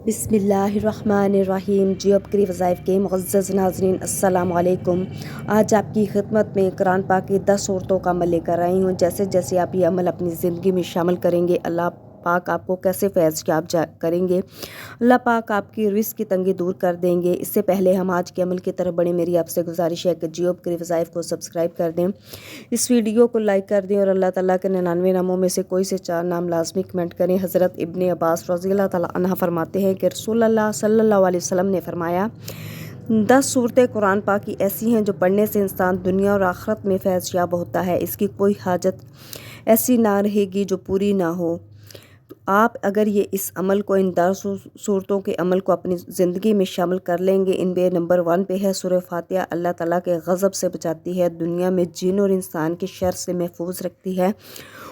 بسم اللہ الرحمن الرحیم۔ جیو بکری وظائف کے معزز ناظرین السلام علیکم۔ آج آپ کی خدمت میں قرآن پاک کی 10 صورتوں کا عمل لے کر آئی ہوں۔ جیسے جیسے آپ یہ عمل اپنی زندگی میں شامل کریں گے، اللہ پاک آپ کو کیسے فیض یاب کریں گے، اللہ پاک آپ کی رزق کی تنگی دور کر دیں گے۔ اس سے پہلے ہم آج کے عمل کی طرف بڑھیں، میری آپ سے گزارش ہے کہ جیو بکری وظائف کو سبسکرائب کر دیں، اس ویڈیو کو لائک کر دیں اور اللہ تعالیٰ کے 99 ناموں میں سے کوئی سے 4 نام لازمی کمنٹ کریں۔ حضرت ابن عباس رضی اللہ تعالیٰ عنہ فرماتے ہیں کہ رسول اللہ صلی اللہ علیہ وسلم نے فرمایا، 10 صورتیں قرآن پاک کی ایسی ہیں جو پڑھنے سے انسان دنیا اور آخرت میں فیض یاب ہوتا ہے، اس کی کوئی حاجت ایسی نہ رہے گی جو پوری نہ ہو۔ تو آپ اگر اس عمل کو، ان 10 صورتوں کے عمل کو اپنی زندگی میں شامل کر لیں گے، ان میں نمبر 1 پہ ہے سورہ فاتحہ۔ اللہ تعالیٰ کے غضب سے بچاتی ہے، دنیا میں جن اور انسان کے شر سے محفوظ رکھتی ہے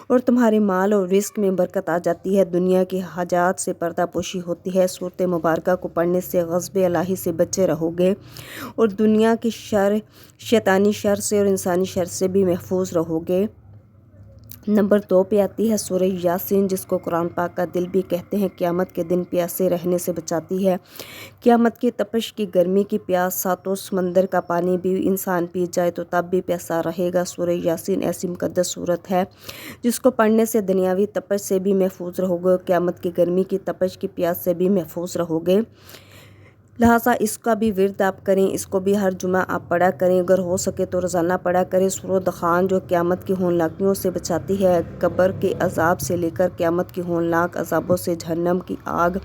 اور تمہارے مال اور رزق میں برکت آ جاتی ہے، دنیا کی حاجات سے پردہ پوشی ہوتی ہے۔ سورۃ مبارکہ کو پڑھنے سے غضب الہی سے بچے رہو گے اور دنیا کے شر، شیطانی شر سے اور انسانی شر سے بھی محفوظ رہو گے۔ نمبر 2 پہ آتی ہے سورہ یاسین، جس کو قرآن پاک کا دل بھی کہتے ہیں۔ قیامت کے دن پیاسے رہنے سے بچاتی ہے، قیامت کی تپش کی گرمی کی پیاس، ساتوں سمندر کا پانی بھی انسان پی جائے تو تب بھی پیاسا رہے گا۔ سورہ یاسین ایسی مقدس سورت ہے جس کو پڑھنے سے دنیاوی تپش سے بھی محفوظ رہو گے، قیامت کی گرمی کی تپش کی پیاس سے بھی محفوظ رہو گے۔ لہٰذا اس کا بھی ورد آپ کریں، اس کو بھی ہر جمعہ آپ پڑھا کریں، اگر ہو سکے تو روزانہ پڑھا کریں۔ سورہ دخان جو قیامت کی ہولناکیوں سے بچاتی ہے، قبر کے عذاب سے لے کر قیامت کی ہولناک عذابوں سے، جہنم کی آگ،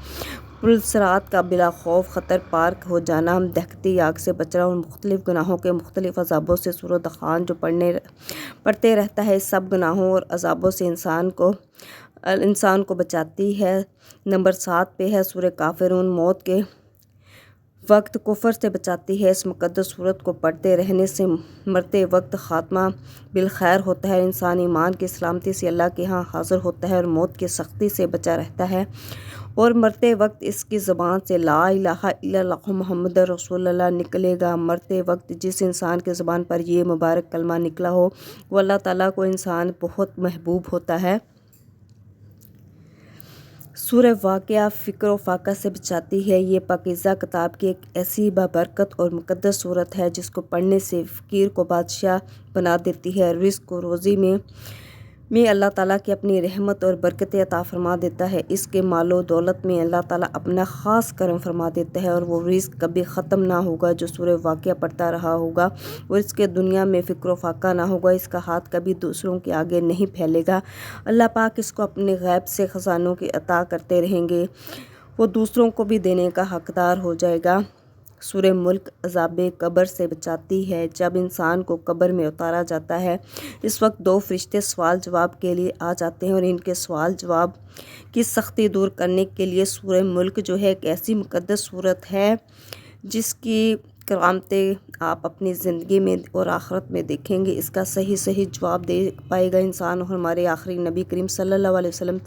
پل صراط کا بلا خوف خطر پار ہو جانا، دہکتی آگ سے بچنا اور مختلف گناہوں کے مختلف عذابوں سے، سورہ دخان جو پڑھتے رہتا ہے، سب گناہوں اور عذابوں سے انسان کو بچاتی ہے۔ نمبر 7 پہ ہے سورہ کافرون، موت کے وقت کفر سے بچاتی ہے۔ اس مقدس سورت کو پڑھتے رہنے سے مرتے وقت خاتمہ بالخیر ہوتا ہے، انسان ایمان کی سلامتی سے اللہ کے ہاں حاضر ہوتا ہے اور موت کی سختی سے بچا رہتا ہے، اور مرتے وقت اس کی زبان سے لا الہ الا اللہ محمد رسول اللہ نکلے گا۔ مرتے وقت جس انسان کی زبان پر یہ مبارک کلمہ نکلا ہو، وہ اللہ تعالیٰ کو انسان بہت محبوب ہوتا ہے۔ سورہ واقعہ فقر و فاقہ سے بچاتی ہے، یہ پاکیزہ کتاب کی ایک ایسی بابرکت اور مقدس صورت ہے جس کو پڑھنے سے فقیر کو بادشاہ بنا دیتی ہے، رزق و روزی میں اللہ تعالیٰ کی اپنی رحمت اور برکت عطا فرما دیتا ہے، اس کے مال و دولت میں اللہ تعالیٰ اپنا خاص کرم فرما دیتا ہے اور وہ رزق کبھی ختم نہ ہوگا۔ جو سورہ واقعہ پڑھتا رہا ہوگا اور اس کے دنیا میں فقر و فاقہ نہ ہوگا، اس کا ہاتھ کبھی دوسروں کے آگے نہیں پھیلے گا، اللہ پاک اس کو اپنے غیب سے خزانوں کی عطا کرتے رہیں گے، وہ دوسروں کو بھی دینے کا حقدار ہو جائے گا۔ سورہ ملک عذاب قبر سے بچاتی ہے، جب انسان کو قبر میں اتارا جاتا ہے، اس وقت 2 فرشتے سوال جواب کے لیے آ جاتے ہیں اور ان کے سوال جواب کی سختی دور کرنے کے لیے سورہ ملک جو ہے ایک ایسی مقدس صورت ہے جس کی کرامتیں آپ اپنی زندگی میں اور آخرت میں دیکھیں گے، اس کا صحیح جواب دے پائے گا انسان، اور ہمارے آخری نبی کریم صلی اللہ علیہ وسلم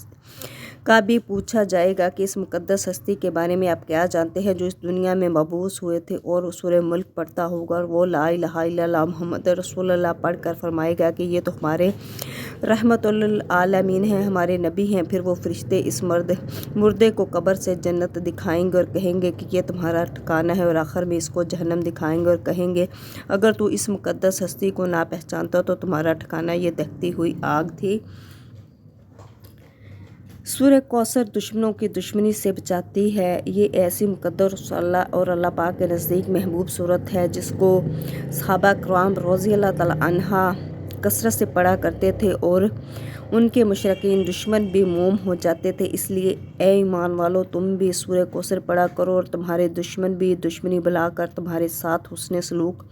کا بھی پوچھا جائے گا کہ اس مقدس ہستی کے بارے میں آپ کیا جانتے ہیں جو اس دنیا میں مبعوث ہوئے تھے اور سورہ ملک پڑھتا ہوگا، اور وہ لا الہ الا اللہ محمد رسول اللہ پڑھ کر فرمائے گا کہ یہ تو ہمارے رحمت للعالمین ہیں، ہمارے نبی ہیں۔ پھر وہ فرشتے اس مردے کو قبر سے جنت دکھائیں گے اور کہیں گے کہ یہ تمہارا ٹھکانہ ہے، اور آخر میں اس کو جہنم دکھائیں گے اور کہیں گے اگر تو اس مقدس ہستی کو نہ پہچانتا تو تمہارا ٹھکانہ یہ دہکتی ہوئی آگ تھی۔ سورہ کوثر دشمنوں کی دشمنی سے بچاتی ہے، یہ ایسی مقدس اللہ اور اللہ پاک کے نزدیک محبوب صورت ہے جس کو صحابہ کرام رضی اللہ تعالیٰ عنہ کثرت سے پڑھا کرتے تھے اور ان کے مشرکین دشمن بھی موم ہو جاتے تھے، اس لیے اے ایمان والو تم بھی سورہ کوثر پڑھا کرو اور تمہارے دشمن بھی دشمنی بلا کر تمہارے ساتھ حسن سلوک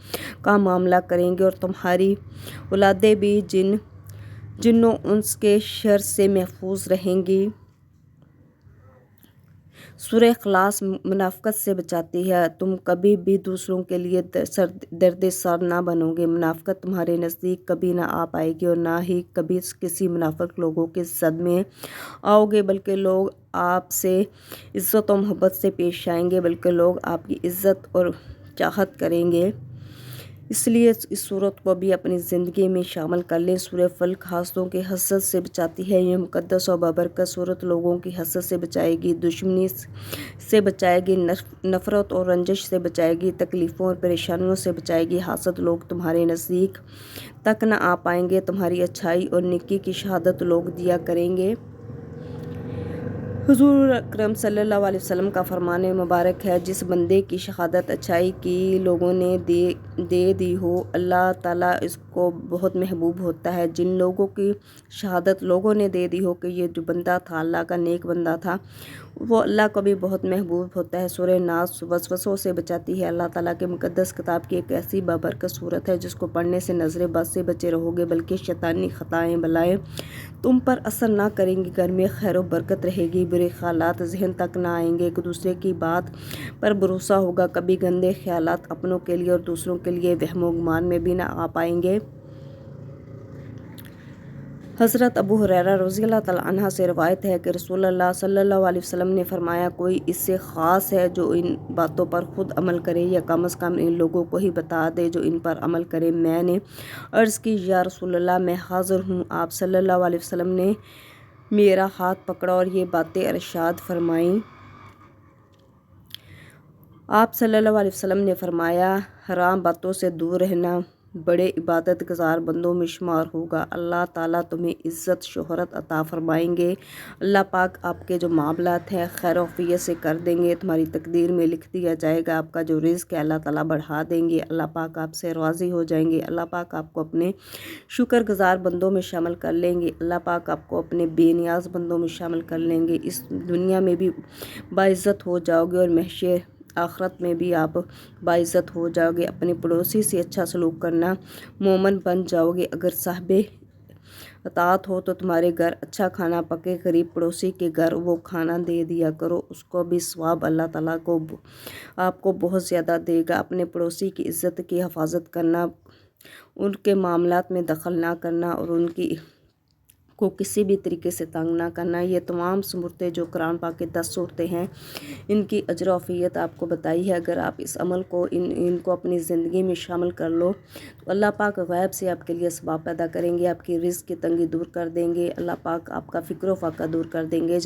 کا معاملہ کریں گے اور تمہاری اولادیں بھی جنوں انس کے شر سے محفوظ رہیں گی۔ سورہ اخلاص منافقت سے بچاتی ہے، تم کبھی بھی دوسروں کے لیے درد سر نہ بنو گے، منافقت تمہارے نزدیک کبھی نہ آ پائے گی اور نہ ہی کبھی کسی منافق لوگوں کے زد میں آؤ گے، بلکہ لوگ آپ سے عزت و محبت سے پیش آئیں گے، بلکہ لوگ آپ کی عزت اور چاہت کریں گے۔ اس لیے اس صورت کو بھی اپنی زندگی میں شامل کر لیں۔ سورہ فلق حاسدوں کے حسد سے بچاتی ہے۔ یہ مقدس اور بابرکت صورت لوگوں کی حسد سے بچائے گی، دشمنی سے بچائے گی، نفرت اور رنجش سے بچائے گی، تکلیفوں اور پریشانیوں سے بچائے گی۔ حاسد لوگ تمہارے نزدیک تک نہ آ پائیں گے، تمہاری اچھائی اور نیکی کی شہادت لوگ دیا کریں گے۔ حضور اکرم صلی اللہ علیہ وسلم کا فرمان مبارک ہے، جس بندے کی شہادت اچھائی کی لوگوں نے دے دی ہو، اللہ تعالیٰ اس کو بہت محبوب ہوتا ہے۔ جن لوگوں کی شہادت لوگوں نے دے دی ہو کہ یہ جو بندہ تھا اللہ کا نیک بندہ تھا، وہ اللہ کو بھی بہت محبوب ہوتا ہے۔ سورہ ناس وسوسوں سے بچاتی ہے۔ اللہ تعالیٰ کے مقدس کتاب کی ایک ایسی بابرکت صورت ہے جس کو پڑھنے سے نظر بد سے بچے رہو گے، بلکہ شیطانی خطائیں بلائیں تم پر اثر نہ کریں گی، گھر میں خیر و برکت رہے گی، برے خیالات ذہن تک نہ آئیں گے، ایک دوسرے کی بات پر بھروسہ ہوگا، کبھی گندے خیالات اپنوں کے لیے اور دوسروں کے لیے وہم و گمان میں بھی نہ آ پائیں گے۔ حضرت ابو ہریرہ رضی اللہ تعالیٰ عنہ سے روایت ہے کہ رسول اللہ صلی اللہ علیہ وسلم نے فرمایا، کوئی اس سے خاص ہے جو ان باتوں پر خود عمل کرے یا کم از کم ان لوگوں کو ہی بتا دے جو ان پر عمل کرے۔ میں نے عرض کی، یا رسول اللہ، میں حاضر ہوں۔ آپ صلی اللہ علیہ وسلم نے میرا ہاتھ پکڑا اور یہ باتیں ارشاد فرمائیں۔ آپ صلی اللہ علیہ وسلم نے فرمایا، حرام باتوں سے دور رہنا بڑے عبادت گزار بندوں میں شمار ہوگا، اللہ تعالیٰ تمہیں عزت شہرت عطا فرمائیں گے، اللہ پاک آپ کے جو معاملات ہیں خیر و عافیت سے کر دیں گے، تمہاری تقدیر میں لکھ دیا جائے گا، آپ کا جو رزق ہے اللہ تعالیٰ بڑھا دیں گے، اللہ پاک آپ سے راضی ہو جائیں گے، اللہ پاک آپ کو اپنے شکر گزار بندوں میں شامل کر لیں گے، اللہ پاک آپ کو اپنے بے نیاز بندوں میں شامل کر لیں گے، اس دنیا میں بھی باعزت ہو جاؤ گے اور محشر آخرت میں بھی آپ باعزت ہو جاؤ گے۔ اپنے پڑوسی سے اچھا سلوک کرنا، مومن بن جاؤ گے۔ اگر صاحب اطاعت ہو تو تمہارے گھر اچھا کھانا پکے، قریب پڑوسی کے گھر وہ کھانا دے دیا کرو، اس کو بھی ثواب اللہ تعالیٰ کو آپ کو بہت زیادہ دے گا۔ اپنے پڑوسی کی عزت کی حفاظت کرنا، ان کے معاملات میں دخل نہ کرنا اور ان کی کو کسی بھی طریقے سے تنگ نہ کرنا، یہ تمام صورتیں جو قرآن پاک کے 10 صورتیں ہیں، ان کی اجر و عافیت آپ کو بتائی ہے۔ اگر آپ اس عمل کو ان کو اپنی زندگی میں شامل کر لو تو اللہ پاک غیب سے آپ کے لیے اسباب پیدا کریں گے، آپ کی رزق کی تنگی دور کر دیں گے، اللہ پاک آپ کا فکر و فاقہ دور کر دیں گے۔